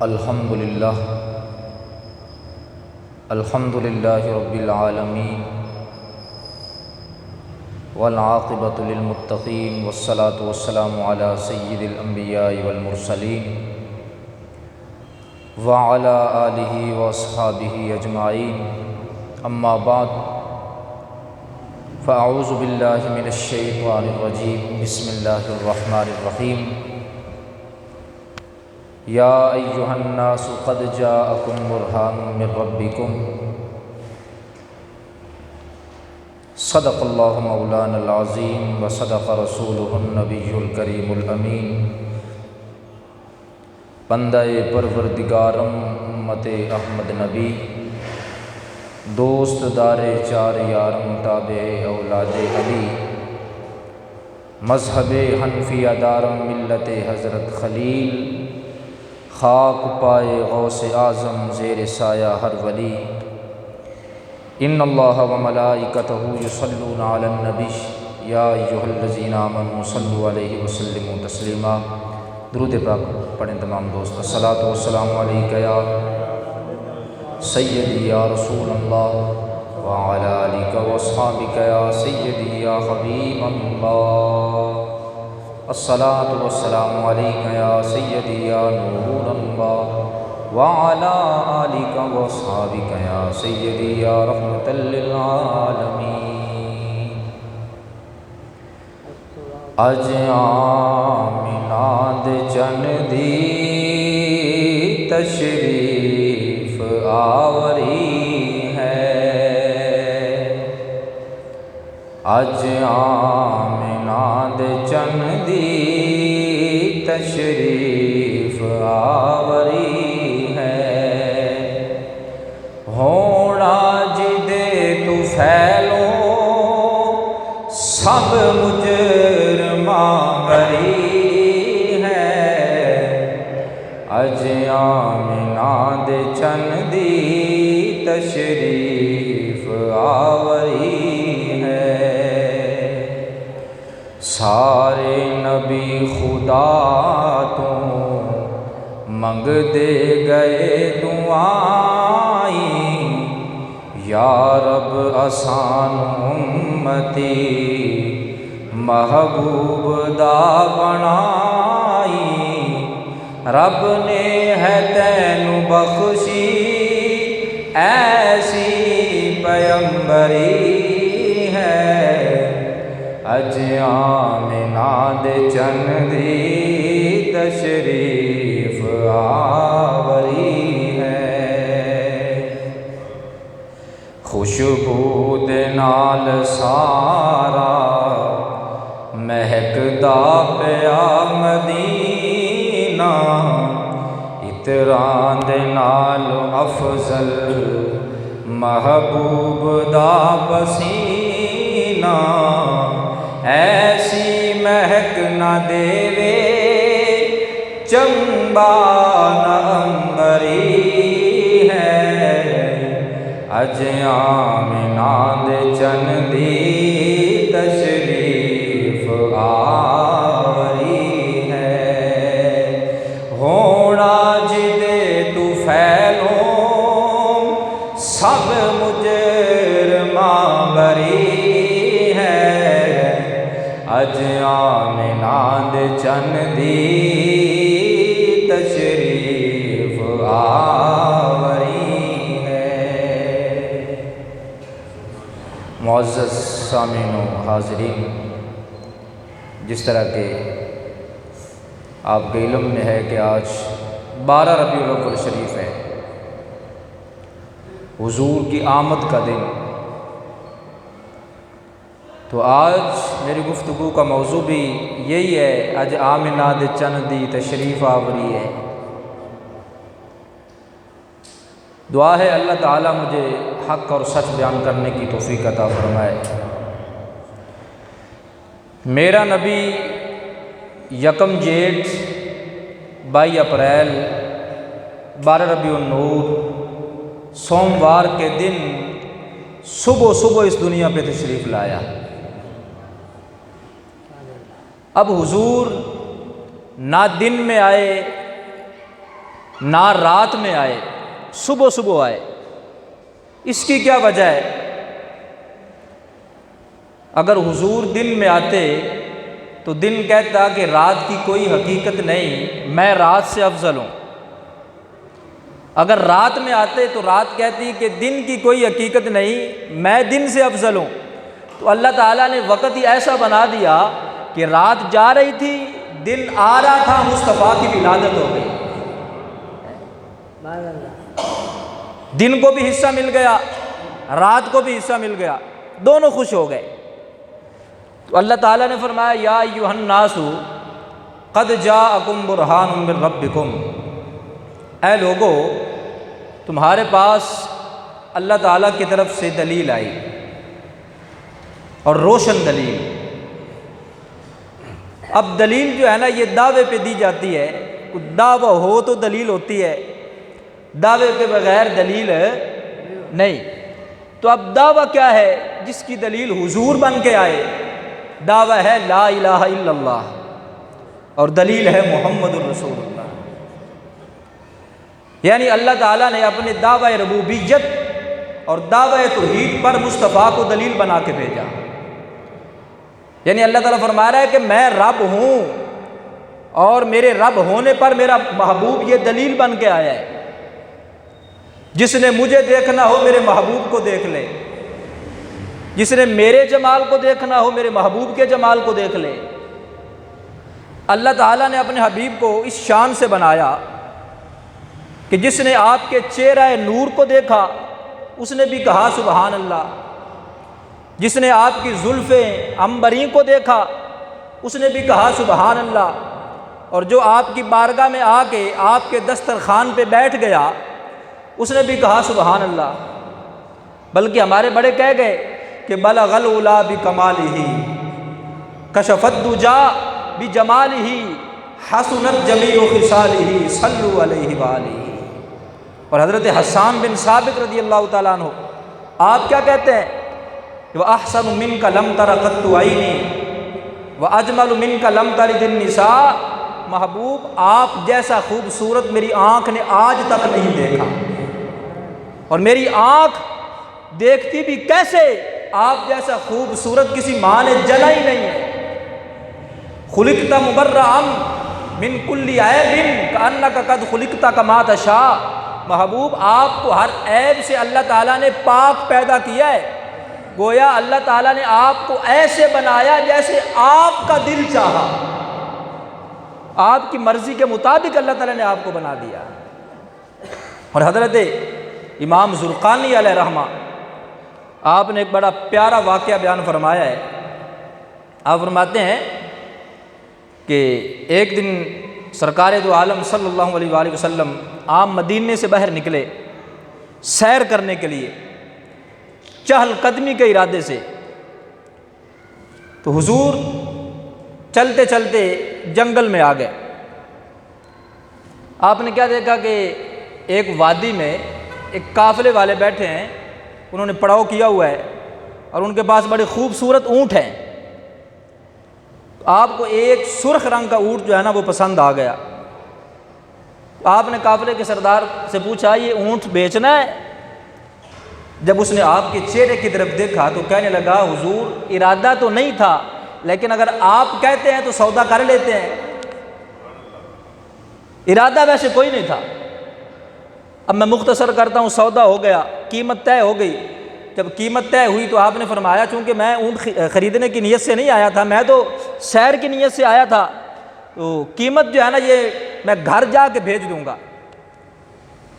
الحمدللہ رب العالمین والعاقبۃ للمتقین والصلاة والسلام علی سید الانبیاء والمرسلین وعلی آلہ واصحابہ اجمعین، اما بعد فاعوذ باللہ من الشیطان الرجیم، بسم اللہ الرحمن الرحیم۔ یا ایہا الناس قد جاءکم برہان من ربکم، صدق اللہ مولانا العظیم وصدق رسولہ النبی الکریم الامین۔ بندہ پروردگارم امت احمد نبی، دوست دار چار یارم تابع اولاد علی، مذہب حنفیہ دارم ملت حضرت خلیل، خاک پائے غوث اعظم زیر سایہ ہر ولی۔ ان اللہ و ملائکتہ یصلون علی النبی یا ایھا الذین آمنوا صلوا علیہ وسلموا تسلیما۔ درود پاک پڑھیں تمام دوست۔ الصلاۃ والسلام علیک یا سیدی یا رسول اللہ وعلی آلک واصحابک یا سیدی یا حبیب اللہ۔ الصلاۃ والسلام علیک یا سیدی یا نور اللہ وعلی آلک واصحابک یا سیدی یا رحمۃ للعالمین۔ اج آمنہ دے چن دی تشریف آوری ہے، اج آمنہ دے چن دی تشریف آوری ہے، ہونا جدے تو پھیلو سب مجرماں بری ہے، اج آمنہ دے چن دی تشریف آوری ہے۔ سارے نبی خدا تو منگ دے گئے دعائیں، یا رب آسان امتی محبوب دا بنائی، رب نے ہے تینو بخشی ایسی پیمبری ہے، اج آمنہ دے چن دی تشریف آوری ہے، خوشبو دے نال سارا مہکدا پیا مدینہ، عطراں دے نال افضل محبوب دا پسینہ، ایسی مہک نہ دیوے چمبا نہ عنبری ہے، اج آمنہ دے چن دی تشریف آوری ہے، ہونا جدے تو پھیلو سب مجرماں بری ہے، اج آمنہ دے چن دی تشریف آوری ہے۔ معزز سامعین و حاضرین، جس طرح کہ آپ کے علم میں ہے کہ آج 12 ربیع الاول شریف ہے، حضور کی آمد کا دن، تو آج میری گفتگو کا موضوع بھی یہی ہے، اج آمنہ دے چن دی تشریف آوری ہے۔ دعا ہے اللہ تعالیٰ مجھے حق اور سچ بیان کرنے کی توفیق عطا فرمائے۔ میرا نبی یکم جیٹھ 22 اپریل 12 ربیع النور سوموار کے دن صبح اس دنیا پہ تشریف لایا۔ اب حضور نہ دن میں آئے نہ رات میں آئے، صبح صبح آئے۔ اس کی کیا وجہ ہے؟ اگر حضور دن میں آتے تو دن کہتا کہ رات کی کوئی حقیقت نہیں، میں رات سے افضل ہوں۔ اگر رات میں آتے تو رات کہتی کہ دن کی کوئی حقیقت نہیں، میں دن سے افضل ہوں۔ تو اللہ تعالیٰ نے وقت ہی ایسا بنا دیا کہ رات جا رہی تھی، دن آ رہا تھا، مصطفیٰ کی ولادت ہو گئی۔ دن کو بھی حصہ مل گیا، رات کو بھی حصہ مل گیا، دونوں خوش ہو گئے۔ تو اللہ تعالیٰ نے فرمایا یا ایھا الناس قد جاءکم برہان من ربکم، اے لوگو تمہارے پاس اللہ تعالیٰ کی طرف سے دلیل آئی، اور روشن دلیل۔ اب دلیل جو ہے نا یہ دعوے پہ دی جاتی ہے، دعویٰ ہو تو دلیل ہوتی ہے، دعوے کے بغیر دلیل نہیں۔ تو اب دعویٰ کیا ہے؟ جس کی دلیل حضور بن کے آئے، دعویٰ ہے لا الہ الا اللہ، اور دلیل ہے محمد الرسول اللہ۔ یعنی اللہ تعالیٰ نے اپنے دعویٰ ربوبیت اور دعویٰ توحید پر مصطفیٰ کو دلیل بنا کے بھیجا۔ یعنی اللہ تعالیٰ فرما رہا ہے کہ میں رب ہوں، اور میرے رب ہونے پر میرا محبوب یہ دلیل بن کے آیا ہے۔ جس نے مجھے دیکھنا ہو میرے محبوب کو دیکھ لے، جس نے میرے جمال کو دیکھنا ہو میرے محبوب کے جمال کو دیکھ لے۔ اللہ تعالیٰ نے اپنے حبیب کو اس شان سے بنایا کہ جس نے آپ کے چہرہ نور کو دیکھا اس نے بھی کہا سبحان اللہ، جس نے آپ کی زلفیں عنبریں کو دیکھا اس نے بھی کہا سبحان اللہ، اور جو آپ کی بارگاہ میں آ کے آپ کے دسترخوان پہ بیٹھ گیا اس نے بھی کہا سبحان اللہ۔ بلکہ ہمارے بڑے کہہ گئے کہ بلغ العلا بکمالہ کشف الدجا بجمالہ حسنت جمیع خصالہ صلوا علیہ وآلہ۔ اور حضرت حسان بن ثابت رضی اللہ تعالیٰ عنہ آپ کیا کہتے ہیں؟ وَأَحْسَنُ مِنْكَ لَمْ تَرَ قَطُّ عَيْنِي وَأَجْمَلُ مِنْكَ لَمْ تَلِدِ النِّسَاء۔ محبوب آپ جیسا خوبصورت میری آنکھ نے آج تک نہیں دیکھا، اور میری آنکھ دیکھتی بھی کیسے؟ آپ جیسا خوبصورت کسی ماں نے جنا ہی نہیں ہے۔ خلقت مبرأً من کل عیب کأنک قد خلقت کما تشاء۔ محبوب آپ کو ہر عیب سے اللہ تعالیٰ نے پاک پیدا کیا ہے، گویا اللہ تعالیٰ نے آپ کو ایسے بنایا جیسے آپ کا دل چاہا، آپ کی مرضی کے مطابق اللہ تعالیٰ نے آپ کو بنا دیا۔ اور حضرت امام زرقانی علیہ رحمہ آپ نے ایک بڑا پیارا واقعہ بیان فرمایا ہے۔ آپ فرماتے ہیں کہ ایک دن سرکار دو عالم صلی اللہ علیہ وآلہ وسلم عام مدینے سے باہر نکلے سیر کرنے کے لیے، چہل قدمی کے ارادے سے۔ تو حضور چلتے چلتے جنگل میں آ گئے۔ آپ نے کیا دیکھا کہ ایک وادی میں ایک قافلے والے بیٹھے ہیں، انہوں نے پڑاؤ کیا ہوا ہے، اور ان کے پاس بڑے خوبصورت اونٹ ہیں۔ آپ کو ایک سرخ رنگ کا اونٹ جو ہے نا وہ پسند آ گیا۔ آپ نے قافلے کے سردار سے پوچھا یہ اونٹ بیچنا ہے؟ جب اس نے آپ کے چہرے کی طرف دیکھا تو کہنے لگا حضور ارادہ تو نہیں تھا، لیکن اگر آپ کہتے ہیں تو سودا کر لیتے ہیں، ارادہ ویسے کوئی نہیں تھا۔ اب میں مختصر کرتا ہوں، سودا ہو گیا، قیمت طے ہو گئی۔ جب قیمت طے ہوئی تو آپ نے فرمایا چونکہ میں اونٹ خریدنے کی نیت سے نہیں آیا تھا، میں تو سیر کی نیت سے آیا تھا، تو قیمت جو ہے نا یہ میں گھر جا کے بھیج دوں گا۔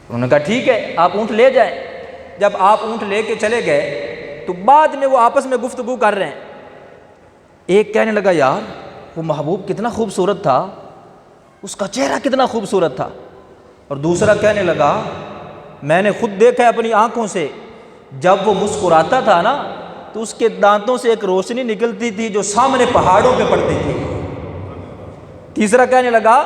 انہوں نے کہا ٹھیک ہے آپ اونٹ لے جائیں۔ جب آپ اونٹ لے کے چلے گئے تو بعد میں وہ آپس میں گفتگو کر رہے ہیں۔ ایک کہنے لگا یار وہ محبوب کتنا خوبصورت تھا، اس کا چہرہ کتنا خوبصورت تھا، اور دوسرا کہنے لگا میں نے خود دیکھا ہے اپنی آنکھوں سے، جب وہ مسکراتا تھا نا تو اس کے دانتوں سے ایک روشنی نکلتی تھی جو سامنے پہاڑوں پہ پڑتی تھی۔ تیسرا کہنے لگا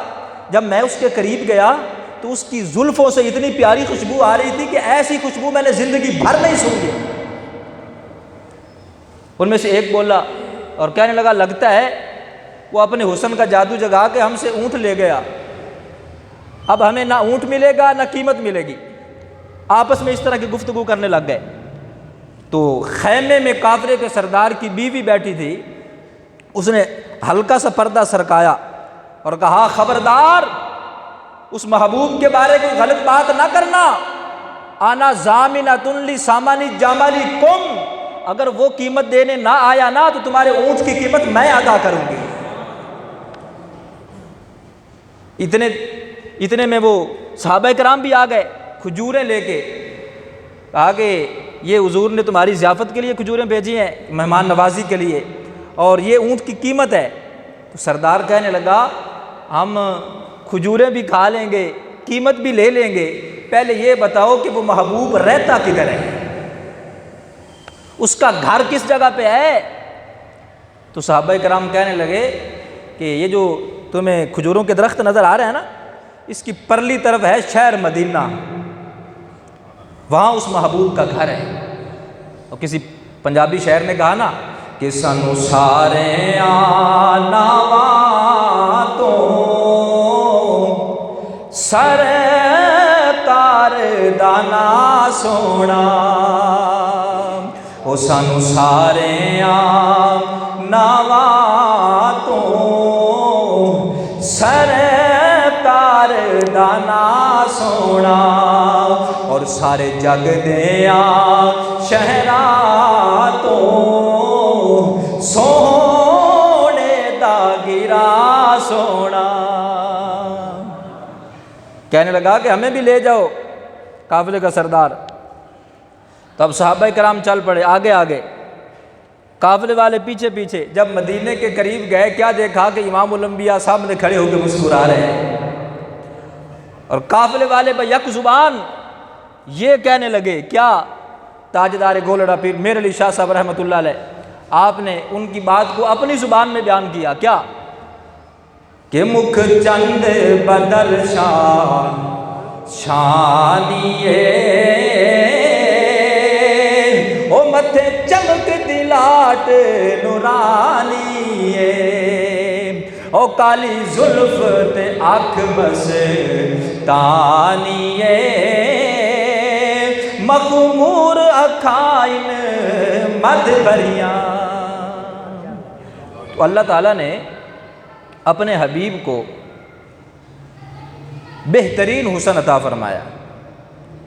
جب میں اس کے قریب گیا تو اس کی زلفوں سے اتنی پیاری خوشبو آ رہی تھی کہ ایسی خوشبو میں نے زندگی بھر نہیں سونگھی۔ ان میں سے ایک بولا اور کہنے لگا لگتا ہے وہ اپنے حسن کا جادو جگا کے ہم سے اونٹ لے گیا۔ اب ہمیں نہ اونٹ ملے گا نہ قیمت ملے گی۔ آپس میں اس طرح کی گفتگو کرنے لگ گئے۔ تو خیمے میں قافلے کے سردار کی بیوی بیٹھی تھی، اس نے ہلکا سا پردہ سرکایا اور کہا خبردار اس محبوب کے بارے کوئی غلط بات نہ کرنا، انا ضامنۃ لثمن جملکم، اگر وہ قیمت دینے نہ آیا نا تو تمہارے اونٹ کی قیمت میں ادا کروں گی۔ اتنے میں وہ صحابہ کرام بھی آ گئے کھجوریں لے کے، کہا کہ یہ حضور نے تمہاری ضیافت کے لیے کھجوریں بھیجی ہیں، مہمان نوازی کے لیے، اور یہ اونٹ کی قیمت ہے۔ تو سردار کہنے لگا ہم کھجوریں بھی کھا لیں گے، قیمت بھی لے لیں گے، پہلے یہ بتاؤ کہ وہ محبوب رہتا کدھر ہے، اس کا گھر کس جگہ پہ ہے؟ تو صحابہ کرام کہنے لگے کہ یہ جو تمہیں کھجوروں کے درخت نظر آ رہے ہیں نا، اس کی پرلی طرف ہے شہر مدینہ، وہاں اس محبوب کا گھر ہے۔ اور کسی پنجابی شاعر نے کہا نا کہ سانو سارے ناواں تو سرکار دا نا سونا، او سانو سارے ناواں تو سرکار دا نا سونا، اور سارے جگ دیاں شہراں تو سونے دا گرا سونا۔ کہنے لگا کہ ہمیں بھی لے جاؤ قافلے کا سردار۔ تب صحابہ کرام چل پڑے آگے آگے، قافلے والے پیچھے پیچھے۔ جب مدینے کے قریب گئے کیا دیکھا کہ امام الانبیاء سامنے کھڑے ہو کے مسکرا رہے ہیں، اور قافلے والے یک زبان یہ کہنے لگے، کیا تاجدار گولڑا پیر میر علی شاہ صاحب رحمۃ اللہ علیہ، آپ نے ان کی بات کو اپنی زبان میں بیان کیا، کیا کہ مکھ چند بدر شانیے، او متھے چمک دلاٹ نورانیے، او کالی زلف تے آنکھ مستانیے، مخمور اکھائن مد بریاں۔ تو اللہ تعالیٰ نے اپنے حبیب کو بہترین حسن عطا فرمایا،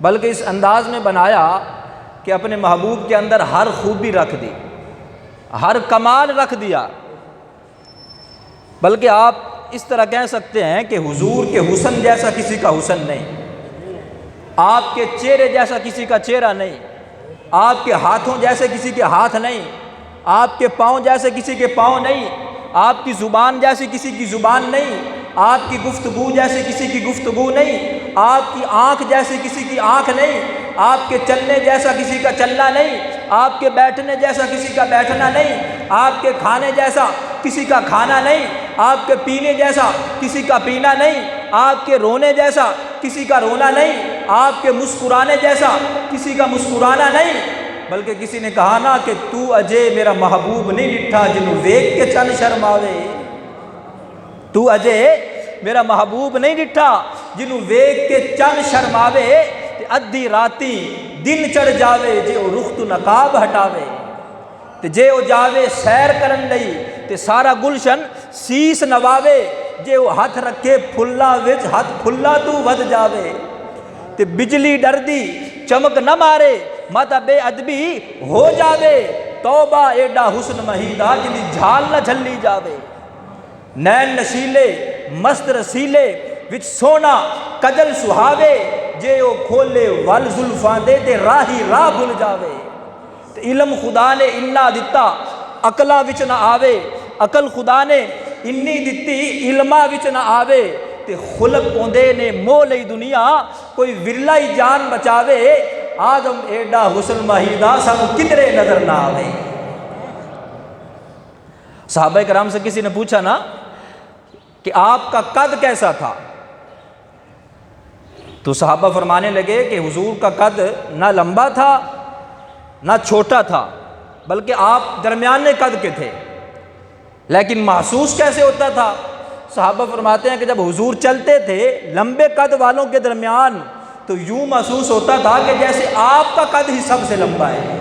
بلکہ اس انداز میں بنایا کہ اپنے محبوب کے اندر ہر خوبی رکھ دی، ہر کمال رکھ دیا۔ بلکہ آپ اس طرح کہہ سکتے ہیں کہ حضور کے حسن جیسا کسی کا حسن نہیں، آپ کے چہرے جیسا کسی کا چہرہ نہیں، آپ کے ہاتھوں جیسے کسی کے ہاتھ نہیں، آپ کے پاؤں جیسے کسی کے پاؤں نہیں، آپ کی زبان جیسی کسی کی زبان نہیں، آپ کی گفتگو جیسے کسی کی گفتگو نہیں، آپ کی آنکھ جیسی کسی کی آنکھ نہیں، آپ کے چلنے جیسا کسی کا چلنا نہیں، آپ کے بیٹھنے جیسا کسی کا بیٹھنا نہیں، آپ کے کھانے جیسا کسی کا کھانا نہیں، آپ کے پینے جیسا کسی کا پینا نہیں، آپ کے رونے جیسا کسی کا رونا نہیں، آپ کے مسکرانے جیسا کسی کا مسکرانا نہیں۔ بلکہ کسی نے کہا نا کہ تو اجے میرا محبوب نہیں ڈٹھا جنوں ویکھ کے چن شرماوے، تو اجے میرا محبوب نہیں ڈٹھا جنوں ویکھ کے چن شرماوے، تے ادھی راتی دن چڑھ جاوے جے او رخ تو نقاب ہٹاوے، تے جے او جاوے سیر کرن لئی تے سارا گلشن سیس نواوے، جے او ہاتھ رکھے پھلا وچ ہاتھ پھلا تو ود جاوے، تے بجلی ڈردی چمک نہ مارے ماتا بے ادبی ہو جاوے، توبہ ایڈا حسن مہیدا جنی جھال نہ جھلی جاوے، نین نشیلے مست رسیلے وچ سونا کجل سہاوے، جے او کھولے ول زلفاں دے تے راہی راہ بھل جاوے، تے علم خدا نے انا دتا عقلاں وچ نہ آوے، عقل خدا نے انی دتی علماں وچ نہ آوے، تے خلق اوندے نے موہ لئی دنیا کوئی ورلا ہی جان بچاوے، آدم ایڈا حسن مہیدا سانو کدرے نظر نہ آوے۔ صحابہ کرام سے کسی نے پوچھا نا کہ آپ کا قد کیسا تھا، تو صحابہ فرمانے لگے کہ حضور کا قد نہ لمبا تھا نہ چھوٹا تھا، بلکہ آپ درمیانے قد کے تھے، لیکن محسوس کیسے ہوتا تھا صحابہ فرماتے ہیں کہ جب حضور چلتے تھے لمبے قد والوں کے درمیان تو یوں محسوس ہوتا تھا کہ جیسے آپ کا قد ہی سب سے لمبا ہے،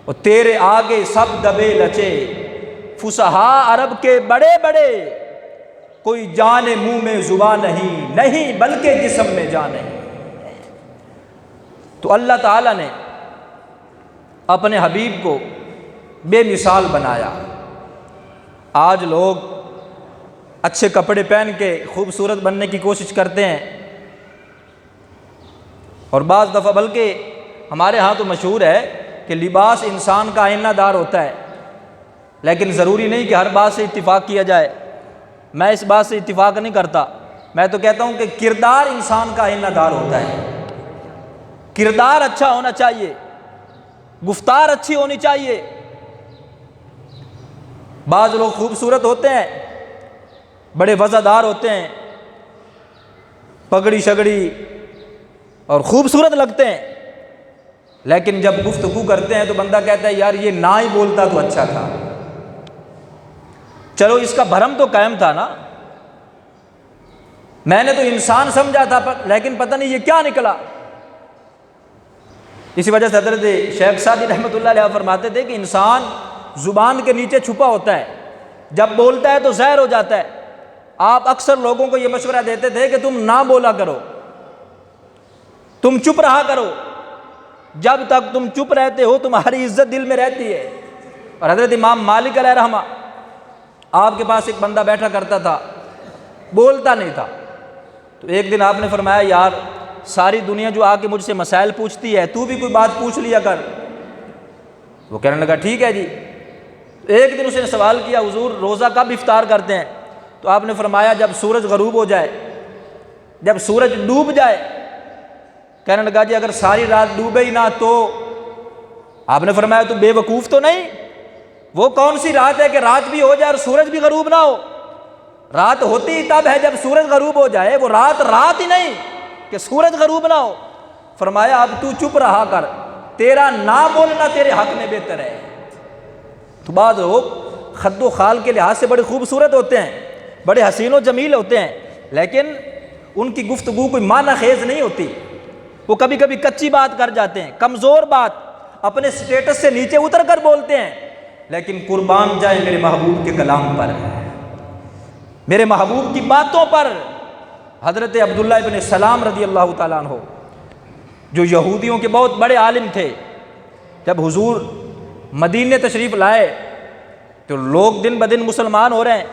اور تیرے آگے سب دبے لچے، فصحاء عرب کے بڑے بڑے، کوئی جان منہ میں زبان نہیں بلکہ جسم میں جان نہیں۔ تو اللہ تعالیٰ نے اپنے حبیب کو بے مثال بنایا۔ آج لوگ اچھے کپڑے پہن کے خوبصورت بننے کی کوشش کرتے ہیں، اور بعض دفعہ بلکہ ہمارے ہاں تو مشہور ہے کہ لباس انسان کا آئینہ دار ہوتا ہے، لیکن ضروری نہیں کہ ہر بات سے اتفاق کیا جائے۔ میں اس بات سے اتفاق نہیں کرتا، میں تو کہتا ہوں کہ کردار انسان کا آئینہ دار ہوتا ہے۔ کردار اچھا ہونا چاہیے، گفتار اچھی ہونی چاہیے۔ بعض لوگ خوبصورت ہوتے ہیں، بڑے وزادار ہوتے ہیں، پگڑی شگڑی اور خوبصورت لگتے ہیں، لیکن جب گفتگو کرتے ہیں تو بندہ کہتا ہے یار یہ نہ ہی بولتا تو اچھا تھا۔ چلو اس کا بھرم تو قائم تھا نا، میں نے تو انسان سمجھا تھا لیکن پتہ نہیں یہ کیا نکلا۔ اسی وجہ سے حضرت شیخ سعدی رحمۃ اللہ علیہ فرماتے تھے کہ انسان زبان کے نیچے چھپا ہوتا ہے، جب بولتا ہے تو زہر ہو جاتا ہے۔ آپ اکثر لوگوں کو یہ مشورہ دیتے تھے کہ تم نہ بولا کرو، تم چپ رہا کرو، جب تک تم چپ رہتے ہو تمہاری عزت دل میں رہتی ہے۔ اور حضرت امام مالک علیہ رحمہ، آپ کے پاس ایک بندہ بیٹھا کرتا تھا، بولتا نہیں تھا، تو ایک دن آپ نے فرمایا یار ساری دنیا جو آ کے مجھ سے مسائل پوچھتی ہے تو بھی کوئی بات پوچھ لیا کر۔ وہ کہنے لگا ٹھیک ہے جی۔ ایک دن اس نے سوال کیا حضور روزہ کب افطار کرتے ہیں؟ تو آپ نے فرمایا جب سورج غروب ہو جائے، جب سورج ڈوب جائے۔ کہنے لگا جی اگر ساری رات ڈوبے ہی نہ تو؟ آپ نے فرمایا تو بے وقوف تو نہیں، وہ کون سی رات ہے کہ رات بھی ہو جائے اور سورج بھی غروب نہ ہو؟ رات ہوتی ہی تب ہے جب سورج غروب ہو جائے، وہ رات ہی نہیں کہ سورج غروب نہ ہو۔ فرمایا اب تو چپ رہا کر، تیرا نہ بولنا تیرے حق میں بہتر ہے۔ تو بعض لوگ خد و خال کے لحاظ سے بڑے خوبصورت ہوتے ہیں، بڑے حسین و جمیل ہوتے ہیں، لیکن ان کی گفتگو کوئی معنی خیز نہیں ہوتی۔ وہ کبھی کبھی کچی بات کر جاتے ہیں، کمزور بات، اپنے سٹیٹس سے نیچے اتر کر بولتے ہیں، لیکن قربان جائے میرے محبوب کے کلام پر، میرے محبوب کی باتوں پر۔ حضرت عبداللہ ابن سلام رضی اللہ تعالیٰ عنہ جو یہودیوں کے بہت بڑے عالم تھے، جب حضور مدینے تشریف لائے تو لوگ دن بدن مسلمان ہو رہے ہیں،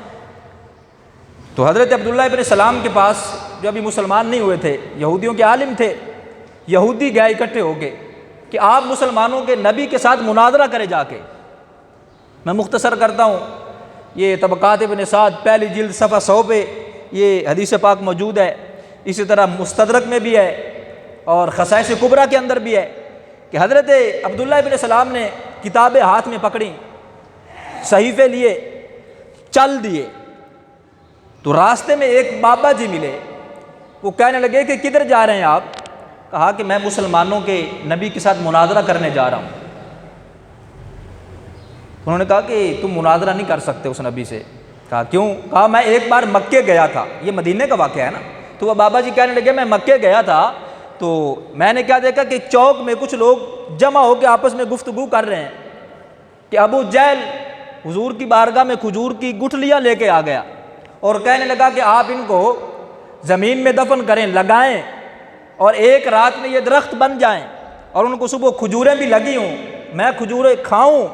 تو حضرت عبداللہ ابن سلام کے پاس جو ابھی مسلمان نہیں ہوئے تھے، یہودیوں کے عالم تھے، یہودی گئے اکٹھے ہو گئے کہ آپ مسلمانوں کے نبی کے ساتھ مناظرہ کرے جا کے۔ میں مختصر کرتا ہوں، یہ طبقات ابن سعد پہلی جلد صفحہ 100 پہ یہ حدیث پاک موجود ہے، اسی طرح مستدرک میں بھی ہے اور خصائص کبریٰ کے اندر بھی ہے کہ حضرت عبداللہ ابن سلام نے کتابیں ہاتھ میں پکڑیں، صحیفے لیے، چل دیے، تو راستے میں ایک بابا جی ملے، وہ کہنے لگے کہ کدھر جا رہے ہیں آپ؟ کہا کہ میں مسلمانوں کے نبی کے ساتھ مناظرہ کرنے جا رہا ہوں۔ انہوں نے کہا کہ تم مناظرہ نہیں کر سکتے اس نبی سے۔ کہا کیوں؟ کہا میں ایک بار مکے گیا تھا، یہ مدینے کا واقعہ ہے نا۔ تو وہ بابا جی کہنے لگے میں مکے گیا تھا تو میں نے کیا دیکھا کہ چوک میں کچھ لوگ جمع ہو کے آپس میں گفتگو کر رہے ہیں کہ ابو جہل حضور کی بارگاہ میں کھجور کی گٹھلیاں لے کے آ گیا اور کہنے لگا کہ آپ ان کو زمین میں دفن کریں، لگائیں اور ایک رات میں یہ درخت بن جائیں اور ان کو صبح کھجوریں بھی لگی ہوں، میں کھجوریں کھاؤں،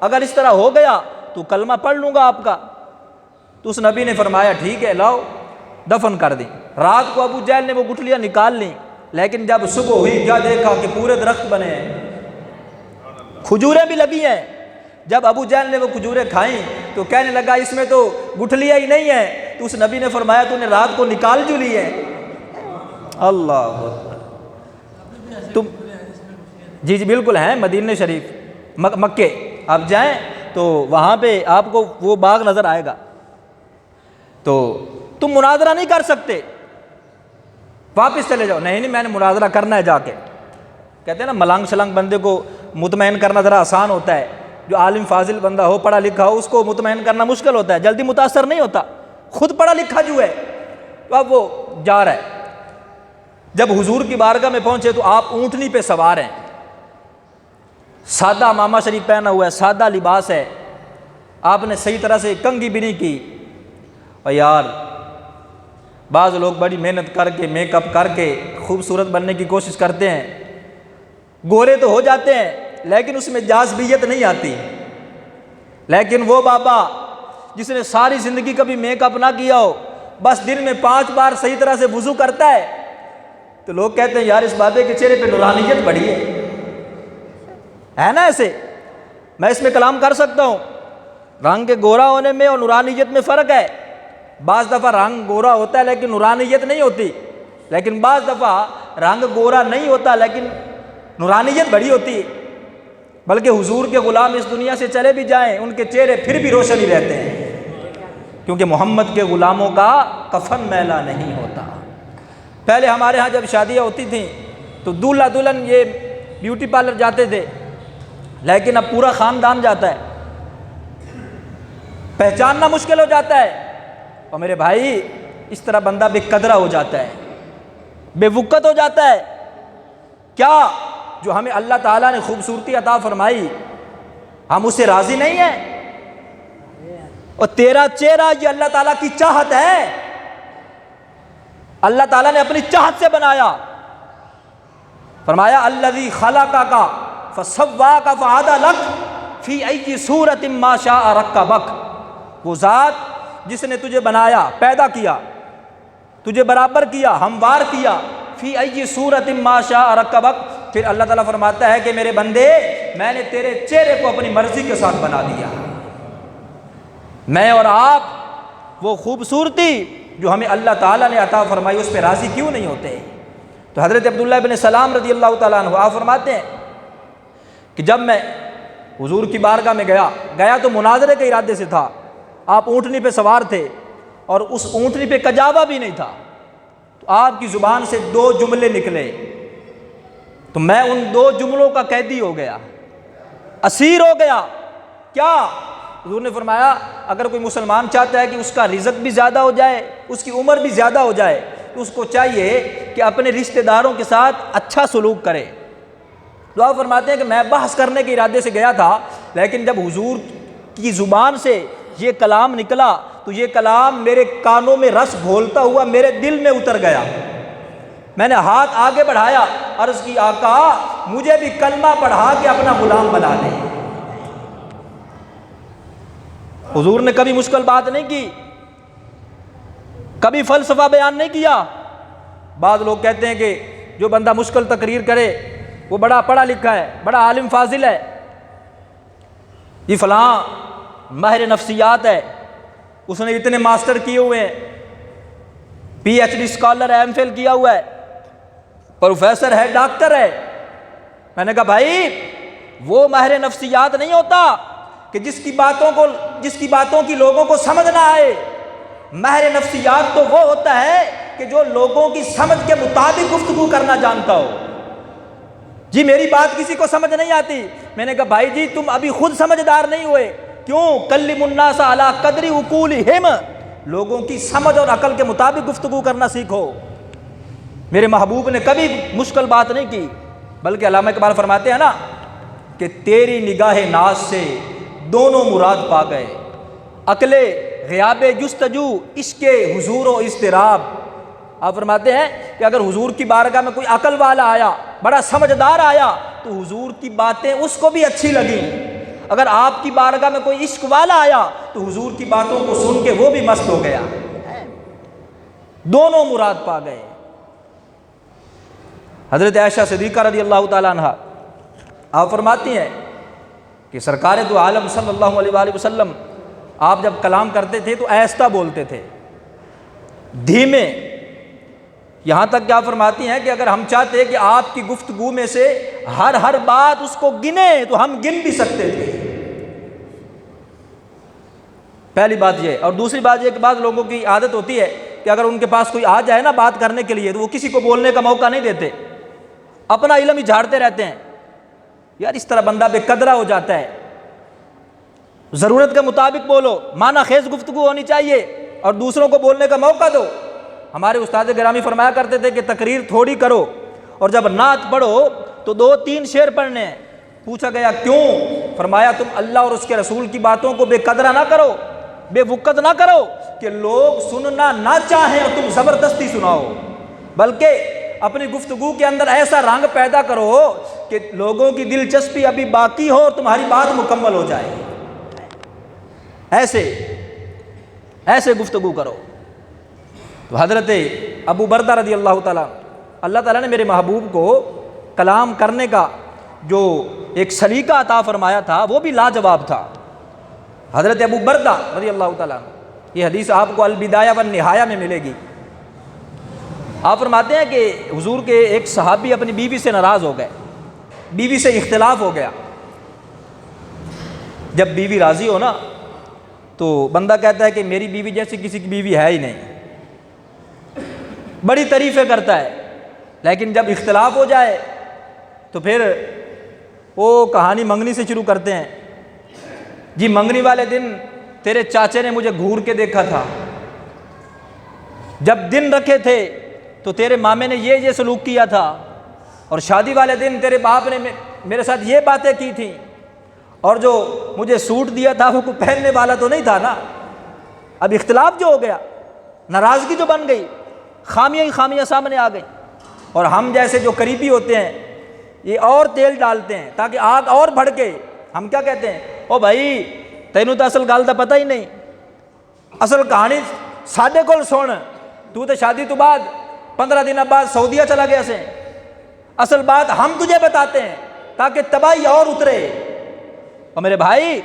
اگر اس طرح ہو گیا تو کلمہ پڑھ لوں گا آپ کا۔ تو اس نبی نے فرمایا ٹھیک ہے لاؤ، دفن کر دیں۔ رات کو ابو جہل نے وہ گٹھلیاں نکال لیں، لیکن جب صبح ہوئی کیا دیکھا کہ پورے درخت بنے ہیں، کھجوریں بھی لگی ہیں۔ جب ابو جہل نے وہ کھجوریں کھائیں تو کہنے لگا اس میں تو گٹھلیاں ہی نہیں ہیں۔ تو اس نبی نے فرمایا تو نے رات کو نکال جو لی ہے۔ اللہ تم جی بالکل ہیں، مدینہ شریف مکے آپ جائیں تو وہاں پہ آپ کو وہ باغ نظر آئے گا۔ تو تم مناظرہ نہیں کر سکتے، واپس چلے جاؤ۔ نہیں میں نے مناظرہ کرنا ہے جا کے۔ کہتے ہیں نا ملانگ شلانگ بندے کو مطمئن کرنا ذرا آسان ہوتا ہے، جو عالم فاضل بندہ ہو، پڑھا لکھا ہو، اس کو مطمئن کرنا مشکل ہوتا ہے، جلدی متاثر نہیں ہوتا۔ خود پڑھا لکھا جو ہے، تو اب وہ جا رہا ہے۔ جب حضور کی بارگاہ میں پہنچے تو آپ اونٹنی پہ سوار ہیں، سادہ امامہ شریف پہنا ہوا ہے، سادہ لباس ہے، آپ نے صحیح طرح سے کنگھی بھی نہیں کی۔ اور یار بعض لوگ بڑی محنت کر کے میک اپ کر کے خوبصورت بننے کی کوشش کرتے ہیں، گورے تو ہو جاتے ہیں لیکن اس میں جاذبیت نہیں آتی۔ لیکن وہ بابا جس نے ساری زندگی کبھی میک اپ نہ کیا ہو، بس دن میں 5 بار صحیح طرح سے وضو کرتا ہے، تو لوگ کہتے ہیں یار اس بابے کے چہرے پہ نورانیت بڑھی ہے نا۔ ایسے میں اس میں کلام کر سکتا ہوں، رنگ کے گورا ہونے میں اور نورانیت میں فرق ہے۔ بعض دفعہ رنگ گورا ہوتا ہے لیکن نورانیت نہیں ہوتی، لیکن بعض دفعہ رنگ گورا نہیں ہوتا لیکن نورانیت بڑی ہوتی ہے۔ بلکہ حضور کے غلام اس دنیا سے چلے بھی جائیں ان کے چہرے پھر بھی روشن ہی رہتے ہیں، کیونکہ محمد کے غلاموں کا کفن میلا نہیں ہوتا۔ پہلے ہمارے ہاں جب شادیاں ہوتی تھیں تو دولہا دلہن یہ بیوٹی پارلر جاتے تھے، لیکن اب پورا خاندان جاتا ہے، پہچاننا مشکل ہو جاتا ہے۔ اور میرے بھائی اس طرح بندہ بے قدرہ ہو جاتا ہے، بے وقت ہو جاتا ہے۔ کیا جو ہمیں اللہ تعالیٰ نے خوبصورتی عطا فرمائی ہم اسے راضی نہیں ہیں؟ اور تیرا چہرہ یہ اللہ تعالیٰ کی چاہت ہے، اللہ تعالیٰ نے اپنی چاہت سے بنایا۔ فرمایا الذی خلقک فسواک فعدلک فی ای صورۃ ما شاء رکبک، وہ ذات جس نے تجھے بنایا، پیدا کیا، تجھے برابر کیا، ہموار کیا، فی ای صورۃ ما شاء رکبک۔ پھر اللہ تعالیٰ فرماتا ہے کہ میرے بندے میں نے تیرے چہرے کو اپنی مرضی کے ساتھ بنا دیا۔ میں اور آپ وہ خوبصورتی جو ہمیں اللہ تعالیٰ نے عطا فرمائی اس پہ راضی کیوں نہیں ہوتے؟ تو حضرت عبداللہ بن سلام رضی اللہ تعالیٰ عنہ آپ فرماتے ہیں کہ جب میں حضور کی بارگاہ میں گیا تو مناظرے کے ارادے سے تھا، آپ اونٹنی پہ سوار تھے اور اس اونٹنی پہ کجاوا بھی نہیں تھا، تو آپ کی زبان سے 2 جملے نکلے، تو میں ان 2 جملوں کا قیدی ہو گیا، اسیر ہو گیا۔ کیا؟ حضور نے فرمایا اگر کوئی مسلمان چاہتا ہے کہ اس کا رزق بھی زیادہ ہو جائے، اس کی عمر بھی زیادہ ہو جائے، تو اس کو چاہیے کہ اپنے رشتہ داروں کے ساتھ اچھا سلوک کرے۔ تو آپ فرماتے ہیں کہ میں بحث کرنے کے ارادے سے گیا تھا، لیکن جب حضور کی زبان سے یہ کلام نکلا تو یہ کلام میرے کانوں میں رس گھولتا ہوا میرے دل میں اتر گیا۔ میں نے ہاتھ آگے بڑھایا، عرض کی آقا مجھے بھی کلمہ پڑھا کے اپنا غلام بنا لے۔ حضور نے کبھی مشکل بات نہیں کی، کبھی فلسفہ بیان نہیں کیا۔ بعض لوگ کہتے ہیں کہ جو بندہ مشکل تقریر کرے وہ بڑا پڑھا لکھا ہے، بڑا عالم فاضل ہے، یہ فلاں ماہر نفسیات ہے، اس نے اتنے ماسٹر کیے ہوئے ہیں، پی ایچ ڈی اسکالر ہے، ایم فل کیا ہوا ہے، پروفیسر ہے، ڈاکٹر ہے۔ میں نے کہا بھائی وہ ماہر نفسیات نہیں ہوتا کہ جس کی باتوں کی لوگوں کو سمجھ نہ آئے۔ ماہر نفسیات تو وہ ہوتا ہے کہ جو لوگوں کی سمجھ کے مطابق گفتگو کرنا جانتا ہو۔ جی میری بات کسی کو سمجھ نہیں آتی، میں نے کہا بھائی جی تم ابھی خود سمجھدار نہیں ہوئے، کیوں؟ کلم الناس علی قدر عقولہم، لوگوں کی سمجھ اور عقل کے مطابق گفتگو کرنا سیکھو۔ میرے محبوب نے کبھی مشکل بات نہیں کی، بلکہ علامہ اقبال فرماتے ہیں نا کہ تیری نگاہ ناز سے دونوں مراد پا گئے، عقل غیاب جستجو، عشق حضور و اضطراب۔ آپ فرماتے ہیں کہ اگر حضور کی بارگاہ میں کوئی عقل والا آیا، بڑا سمجھدار آیا، تو حضور کی باتیں اس کو بھی اچھی لگیں۔ اگر آپ کی بارگاہ میں کوئی عشق والا آیا تو حضور کی باتوں کو سن کے وہ بھی مست ہو گیا، دونوں مراد پا گئے۔ حضرت عائشہ صدیقہ رضی اللہ تعالیٰ عنہ آپ فرماتی ہیں کہ سرکار دو عالم صلی اللہ علیہ وآلہ وسلم آپ جب کلام کرتے تھے تو آہستہ بولتے تھے، دھیمے، یہاں تک کیا فرماتی ہیں کہ اگر ہم چاہتے ہیں کہ آپ کی گفتگو میں سے ہر بات اس کو گنے تو ہم گن بھی سکتے تھے۔ پہلی بات یہ، اور دوسری بات یہ کہ بعض لوگوں کی عادت ہوتی ہے کہ اگر ان کے پاس کوئی آ جائے نا بات کرنے کے لیے تو وہ کسی کو بولنے کا موقع نہیں دیتے، اپنا علم ہی جھاڑتے رہتے ہیں۔ یار اس طرح بندہ بے قدرہ ہو جاتا ہے۔ ضرورت کے مطابق بولو، معنی خیز گفتگو ہونی چاہیے، اور دوسروں کو بولنے کا موقع دو۔ ہمارے استاد گرامی فرمایا کرتے تھے کہ تقریر تھوڑی کرو اور جب نعت پڑھو تو 2-3 شعر پڑھنے ہیں۔ پوچھا گیا کیوں؟ فرمایا تم اللہ اور اس کے رسول کی باتوں کو بے قدرہ نہ کرو، بے وقت نہ کرو کہ لوگ سننا نہ چاہیں اور تم زبردستی سناؤ، بلکہ اپنی گفتگو کے اندر ایسا رنگ پیدا کرو کہ لوگوں کی دلچسپی ابھی باقی ہو اور تمہاری بات مکمل ہو جائے۔ ایسے گفتگو کرو۔ تو حضرت ابو بردہ رضی اللہ تعالیٰ، اللہ تعالیٰ نے میرے محبوب کو کلام کرنے کا جو ایک سلیقہ عطا فرمایا تھا وہ بھی لاجواب تھا۔ حضرت ابو بردہ رضی اللہ تعالیٰ، یہ حدیث آپ کو البدایہ والنہایہ میں ملے گی۔ آپ فرماتے ہیں کہ حضور کے ایک صحابی اپنی بیوی سے ناراض ہو گئے، بیوی سے اختلاف ہو گیا۔ جب بیوی راضی ہو نا تو بندہ کہتا ہے کہ میری بیوی جیسی کسی کی بیوی ہے ہی نہیں، بڑی تعریفیں کرتا ہے، لیکن جب اختلاف ہو جائے تو پھر وہ کہانی منگنی سے شروع کرتے ہیں۔ جی منگنی والے دن تیرے چاچے نے مجھے گھور کے دیکھا تھا، جب دن رکھے تھے تو تیرے مامے نے یہ سلوک کیا تھا، اور شادی والے دن تیرے باپ نے میرے ساتھ یہ باتیں کی تھیں، اور جو مجھے سوٹ دیا تھا وہ کوئی پہننے والا تو نہیں تھا نا۔ اب اختلاف جو ہو گیا، ناراضگی جو بن گئی، خامیاں ہی خامیاں سامنے آ گئی، اور ہم جیسے جو قریبی ہوتے ہیں یہ اور تیل ڈالتے ہیں تاکہ آگ اور بھڑکے۔ ہم کیا کہتے ہیں، او بھائی تینوں تو اصل گل دا پتہ ہی نہیں، اصل کہانی ساڈے کول سن، تو تے شادی تو بعد 15 دن بعد سعودیہ چلا گیا سے، اصل بات ہم تجھے بتاتے ہیں تاکہ تباہی اور اترے۔ اور میرے بھائی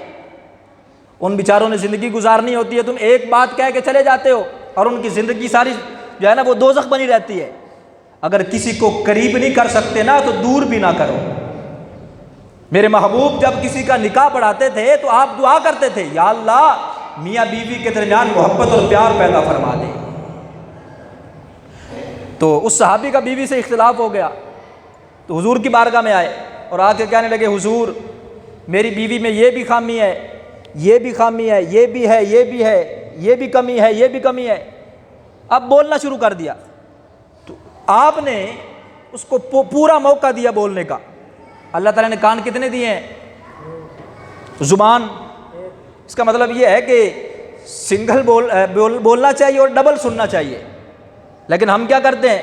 ان بیچاروں نے زندگی گزارنی ہوتی ہے، تم ایک بات کہہ کے چلے جاتے ہو اور ان کی زندگی ساری جو ہے نا وہ دوزخ بنی رہتی ہے۔ اگر کسی کو قریب نہیں کر سکتے نا تو دور بھی نہ کرو۔ میرے محبوب جب کسی کا نکاح پڑھاتے تھے تو آپ دعا کرتے تھے، یا اللہ میاں بیوی کے درمیان محبت اور پیار پیدا فرما دے۔ تو اس صحابی کا بیوی سے اختلاف ہو گیا تو حضور کی بارگاہ میں آئے اور آ کے کہنے لگے، حضور میری بیوی میں یہ بھی خامی ہے، یہ بھی خامی ہے، یہ بھی ہے، یہ بھی ہے، یہ بھی کمی ہے، یہ بھی کمی ہے۔ اب بولنا شروع کر دیا تو آپ نے اس کو پورا موقع دیا بولنے کا۔ اللہ تعالیٰ نے کان کتنے دیے ہیں؟ زبان۔ اس کا مطلب یہ ہے کہ سنگل بولنا چاہیے اور ڈبل سننا چاہیے، لیکن ہم کیا کرتے ہیں،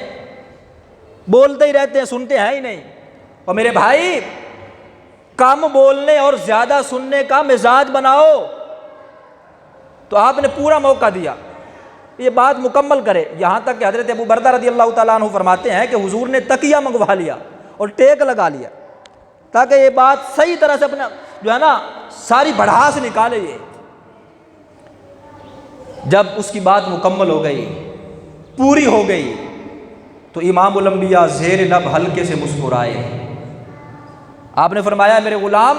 بولتے ہی رہتے ہیں، سنتے ہیں ہی نہیں۔ اور میرے بھائی کم بولنے اور زیادہ سننے کا مزاج بناؤ۔ تو آپ نے پورا موقع دیا یہ بات مکمل کرے، یہاں تک کہ حضرت ابو بردہ رضی اللہ تعالیٰ عنہ فرماتے ہیں کہ حضور نے تکیہ منگوا لیا اور ٹیک لگا لیا تاکہ یہ بات صحیح طرح سے اپنا جو ہے نا ساری بڑھاس نکالے۔ یہ جب اس کی بات مکمل ہو گئی، پوری ہو گئی، تو امام الانبیاء زیر لب ہلکے سے مسکرائے۔ آپ نے فرمایا، میرے غلام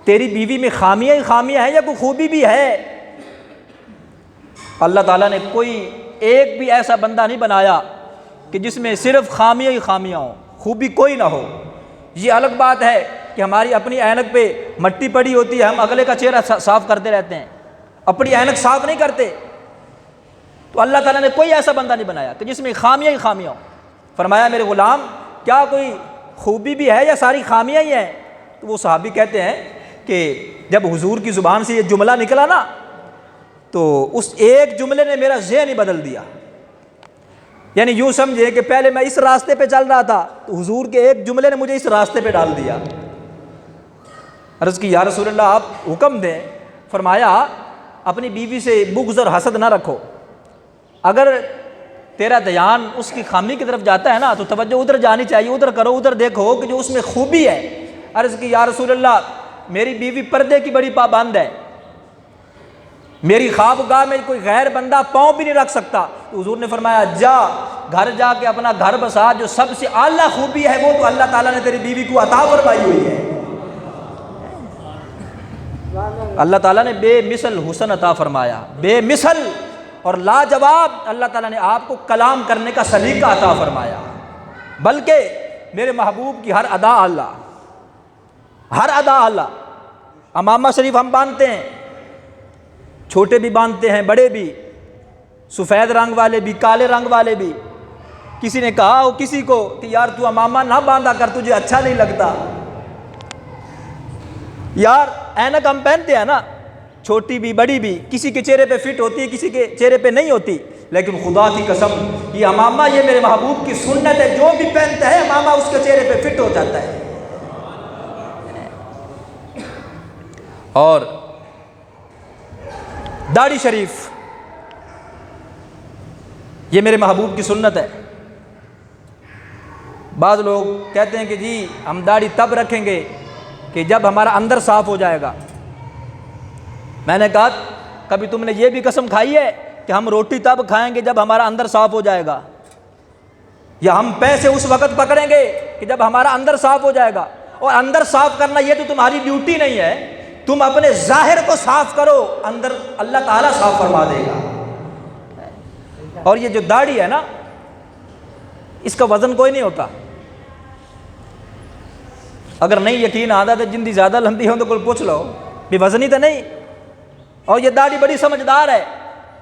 تیری بیوی میں خامیاں ہی خامیاں ہیں یا کوئی خوبی بھی ہے؟ اللہ تعالیٰ نے کوئی ایک بھی ایسا بندہ نہیں بنایا کہ جس میں صرف خامیاں ہی خامیاں ہوں، خوبی کوئی نہ ہو۔ یہ الگ بات ہے کہ ہماری اپنی اینک پہ مٹی پڑی ہوتی ہے، ہم اگلے کا چہرہ صاف کرتے رہتے ہیں، اپنی اینک صاف نہیں کرتے۔ تو اللہ تعالیٰ نے کوئی ایسا بندہ نہیں بنایا کہ جس میں خامیاں ہی خامیاں ہوں۔ فرمایا، میرے غلام کیا کوئی خوبی بھی ہے یا ساری خامیاں ہی ہیں؟ تو وہ صحابی کہتے ہیں کہ جب حضور کی زبان سے یہ جملہ نکلا نا تو اس ایک جملے نے میرا ذہن ہی بدل دیا۔ یعنی یوں سمجھے کہ پہلے میں اس راستے پہ چل رہا تھا تو حضور کے ایک جملے نے مجھے اس راستے پہ ڈال دیا۔ عرض کی، یا رسول اللہ آپ حکم دیں۔ فرمایا، اپنی بیوی سے بغض اور حسد نہ رکھو، اگر تیرا دھیان اس کی خامی کی طرف جاتا ہے نا تو توجہ ادھر جانی چاہیے، ادھر کرو، ادھر دیکھو کہ جو اس میں خوبی ہے۔ عرض کی، یا رسول اللہ میری بیوی پردے کی بڑی پابند ہے، میری خوابگاہ میں کوئی غیر بندہ پاؤں بھی نہیں رکھ سکتا۔ تو حضور نے فرمایا، جا گھر جا کے اپنا گھر بسا، جو سب سے اعلیٰ خوبی ہے وہ تو اللہ تعالیٰ نے تیری بیوی کو عطا فرمائی ہوئی ہے۔ اللہ تعالیٰ نے بے مثل حسن عطا فرمایا، بے مثل اور لاجواب اللہ تعالیٰ نے آپ کو کلام کرنے کا سلیقہ عطا فرمایا، بلکہ میرے محبوب کی ہر ادا اللہ، ہر ادا اللہ۔ امامہ شریف ہم باندھتے ہیں، چھوٹے بھی باندھتے ہیں بڑے بھی، سفید رنگ والے بھی کالے رنگ والے بھی۔ کسی نے کہا ہو کسی کو کہ یار تو امامہ نہ باندھا کر، تجھے اچھا نہیں لگتا۔ یار اینک ہم پہنتے ہیں نا، چھوٹی بھی بڑی بھی، کسی کے چہرے پہ فٹ ہوتی ہے کسی کے چہرے پہ نہیں ہوتی، لیکن خدا کی قسم یہ امامہ یہ میرے محبوب کی سنت ہے، جو بھی پہنتا ہے امامہ اس کے چہرے پہ فٹ ہو جاتا ہے۔ اور داڑھی شریف یہ میرے محبوب کی سنت ہے۔ بعض لوگ کہتے ہیں کہ جی ہم داڑھی تب رکھیں گے کہ جب ہمارا اندر صاف ہو جائے گا۔ میں نے کہا کبھی تم نے یہ بھی قسم کھائی ہے کہ ہم روٹی تب کھائیں گے جب ہمارا اندر صاف ہو جائے گا، یا ہم پیسے اس وقت پکڑیں گے کہ جب ہمارا اندر صاف ہو جائے گا؟ اور اندر صاف کرنا یہ تو تمہاری ڈیوٹی نہیں ہے، تم اپنے ظاہر کو صاف کرو، اندر اللہ تعالیٰ صاف فرما دے گا۔ اور یہ جو داڑھی ہے نا، اس کا وزن کوئی نہیں ہوتا۔ اگر نہیں یقین آتا تو جن دی زیادہ لمبی ہوں تو کوئی پوچھ لو بھی وزنی تو نہیں۔ اور یہ داڑھی بڑی سمجھدار ہے،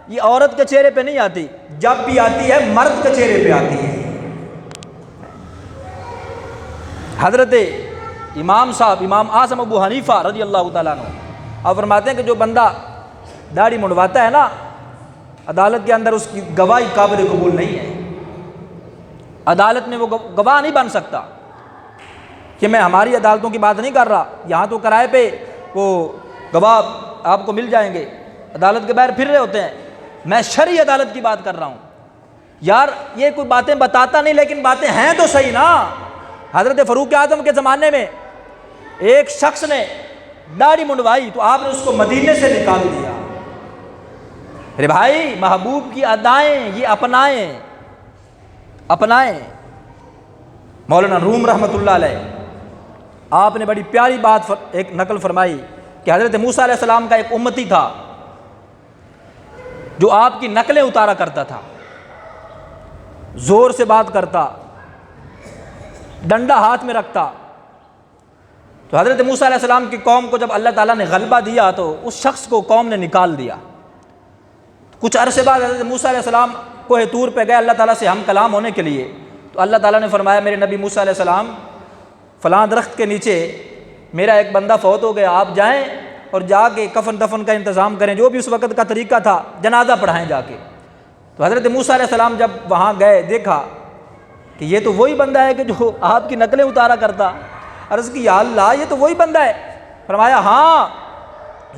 یہ عورت کے چہرے پہ نہیں آتی، جب بھی آتی ہے مرد کے چہرے پہ آتی ہے۔ حضرت امام صاحب امام اعظم ابو حنیفہ رضی اللہ تعالیٰ عنہ آپ فرماتے ہیں کہ جو بندہ داڑھی منڈواتا ہے نا، عدالت کے اندر اس کی گواہی قابل قبول نہیں ہے۔ عدالت میں وہ گواہ نہیں بن سکتا، کہ میں ہماری عدالتوں کی بات نہیں کر رہا، یہاں تو کرائے پہ وہ گواہ آپ کو مل جائیں گے، عدالت کے باہر پھر رہے ہوتے ہیں، میں شرعی عدالت کی بات کر رہا ہوں۔ یار یہ کوئی باتیں بتاتا نہیں لیکن باتیں ہیں تو صحیح نا۔ حضرت فاروق اعظم کے زمانے میں ایک شخص نے داڑھی منڈوائی تو آپ نے اس کو مدینے سے نکال دیا۔ ارے بھائی محبوب کی ادائیں یہ اپنائیں۔ مولانا روم رحمۃ اللہ علیہ آپ نے بڑی پیاری بات ایک نقل فرمائی کہ حضرت موسیٰ علیہ السلام کا ایک امتی تھا جو آپ کی نقلیں اتارا کرتا تھا، زور سے بات کرتا، ڈنڈا ہاتھ میں رکھتا۔ تو حضرت موسیٰ علیہ السلام کی قوم کو جب اللہ تعالیٰ نے غلبہ دیا تو اس شخص کو قوم نے نکال دیا۔ کچھ عرصے بعد حضرت موسیٰ علیہ السلام کوہ طور پہ گئے اللہ تعالیٰ سے ہم کلام ہونے کے لیے، تو اللہ تعالیٰ نے فرمایا میرے نبی موسیٰ علیہ السلام فلاں درخت کے نیچے میرا ایک بندہ فوت ہو گیا، آپ جائیں اور جا کے کفن دفن کا انتظام کریں، جو بھی اس وقت کا طریقہ تھا، جنازہ پڑھائیں جا کے۔ تو حضرت موسیٰ علیہ السلام جب وہاں گئے دیکھا کہ یہ تو وہی بندہ ہے کہ جو آپ کی نقلیں اتارا کرتا۔ عرض کی یا اللہ یہ تو وہی بندہ ہے؟ فرمایا ہاں،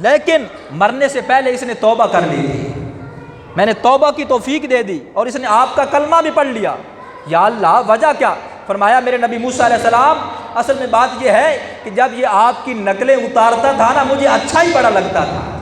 لیکن مرنے سے پہلے اس نے توبہ کر لی تھی، میں نے توبہ کی توفیق دے دی اور اس نے آپ کا کلمہ بھی پڑھ لیا۔ یا اللہ وجہ کیا؟ فرمایا میرے نبی موسیٰ علیہ السلام اصل میں بات یہ ہے کہ جب یہ آپ کی نقلیں اتارتا تھا نا مجھے اچھا ہی بڑا لگتا تھا۔